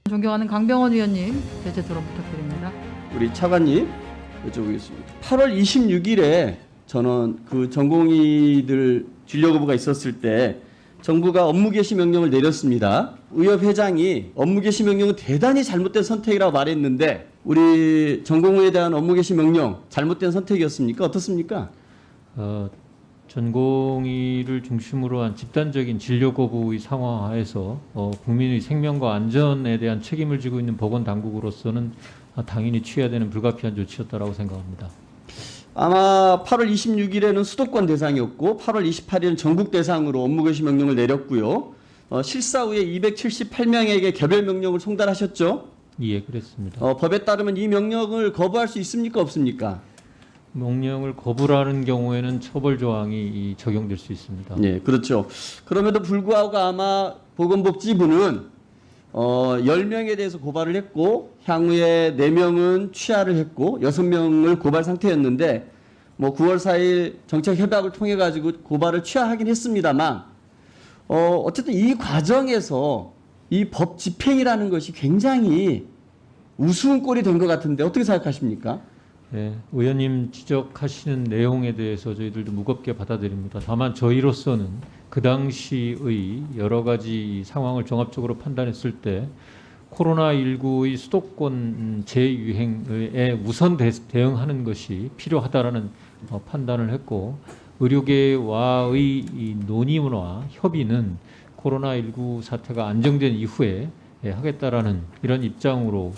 존경하는 강병원 의원님, 제재 토론 부탁드립니다. 우리 차관님 여쭤보겠습니다. 8월 26일에 저는 그 전공의들 진료 거부가 있었을 때 정부가 업무 개시 명령을 내렸습니다. 의협 회장이 업무 개시 명령은 대단히 잘못된 선택이라고 말했는데 우리 전공의에 대한 업무 개시 명령 잘못된 선택이었습니까? 어떻습니까? 전공의를 중심으로 한 집단적인 진료 거부의 상황하에서 국민의 생명과 안전에 대한 책임을 지고 있는 보건당국으로서는 당연히 취해야 되는 불가피한 조치였다고 생각합니다. 아마 8월 26일에는 수도권 대상이었고 8월 28일은 전국 대상으로 업무 개시 명령을 내렸고요. 실사 후에 278명에게 개별 명령을 송달하셨죠? 예, 그랬습니다. 법에 따르면 이 명령을 거부할 수 있습니까? 없습니까? 명령을 거부하는 경우에는 처벌 조항이 적용될 수 있습니다. 네, 그렇죠. 그럼에도 불구하고 아마 보건복지부는 10명에 대해서 고발을 했고 향후에 4명은 취하를 했고 6명을 고발 상태였는데 뭐 9월 4일 정책 협약을 통해 가지고 고발을 취하하긴 했습니다만 어쨌든 이 과정에서 이 법 집행이라는 것이 굉장히 우스운 꼴이 된 것 같은데 어떻게 생각하십니까? 네, 의원님 지적하시는 내용에 대해서 저희들도 무겁게 받아들입니다. 다만 저희로서는 그 당시의 여러 가지 상황을 종합적으로 판단했을 때 코로나19의 수도권 재유행에 우선 대응하는 것이 필요하다라는 판단을 했고 의료계와의 이 논의와 협의는 코로나19 사태가 안정된 이후에 하겠다라는 이런 입장으로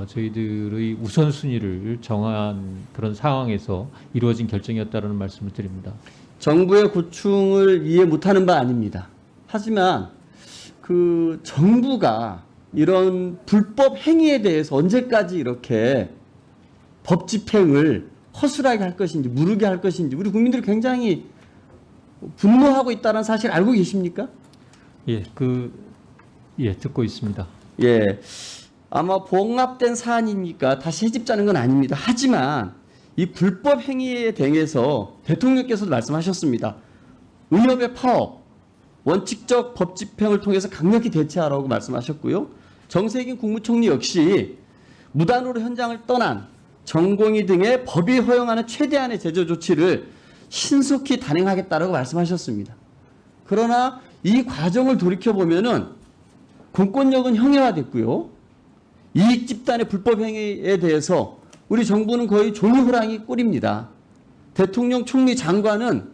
저희들의 우선순위를 정한 그런 상황에서 이루어진 결정이었다는 말씀을 드립니다. 정부의 고충을 이해 못하는 바 아닙니다. 하지만 그 정부가 이런 불법 행위에 대해서 언제까지 이렇게 법 집행을 허술하게 할 것인지 무르게 할 것인지 우리 국민들이 굉장히 분노하고 있다는 사실 알고 계십니까? 예, 듣고 있습니다. 예. 아마 봉합된 사안이니까 다시 해집자는 건 아닙니다. 하지만 이 불법 행위에 대해서 대통령께서도 말씀하셨습니다. 의협의 파업, 원칙적 법 집행을 통해서 강력히 대처하라고 말씀하셨고요. 정세균 국무총리 역시 무단으로 현장을 떠난 전공의 등의 법이 허용하는 최대한의 제재 조치를 신속히 단행하겠다라고 말씀하셨습니다. 그러나 이 과정을 돌이켜보면은 공권력은 형해화됐고요. 이익 집단의 불법 행위에 대해서 우리 정부는 거의 종이호랑이 꼴입니다. 대통령, 총리, 장관은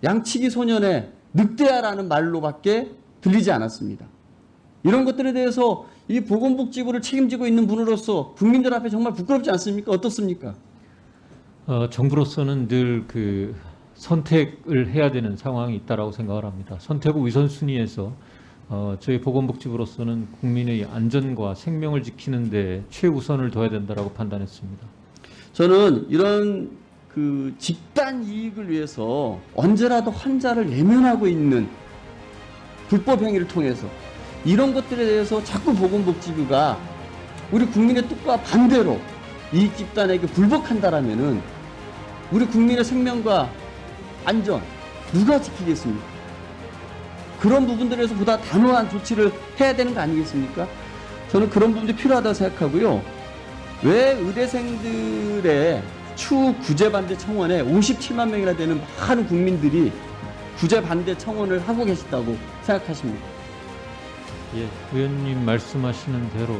양치기 소년의 늑대야라는 말로밖에 들리지 않았습니다. 이런 것들에 대해서 이 보건복지부를 책임지고 있는 분으로서 국민들 앞에 정말 부끄럽지 않습니까? 어떻습니까? 정부로서는 늘 그 선택을 해야 되는 상황이 있다라고 생각을 합니다. 선택 후 우선순위에서 저희 보건복지부로서는 국민의 안전과 생명을 지키는 데 최우선을 둬야 된다라고 판단했습니다. 저는 이런 그 집단 이익을 위해서 언제라도 환자를 외면하고 있는 불법 행위를 통해서 이런 것들에 대해서 자꾸 보건복지부가 우리 국민의 뜻과 반대로 이익 집단에게 불복한다라면은 우리 국민의 생명과 안전 누가 지키겠습니까? 그런 부분들에서 보다 단호한 조치를 해야 되는 거 아니겠습니까? 저는 그런 부분들이 필요하다고 생각하고요. 왜 의대생들의 추후 구제 반대 청원에 57만 명이나 되는 많은 국민들이 구제 반대 청원을 하고 계시다고 생각하십니까? 예, 의원님 말씀하시는 대로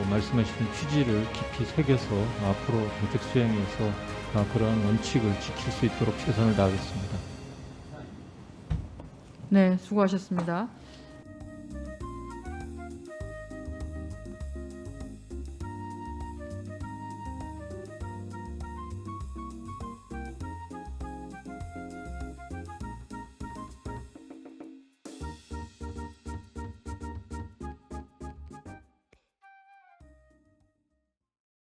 말씀하시는 취지를 깊이 새겨서 앞으로 정책 수행에서 그러한 원칙을 지킬 수 있도록 최선을 다하겠습니다. 네, 수고하셨습니다.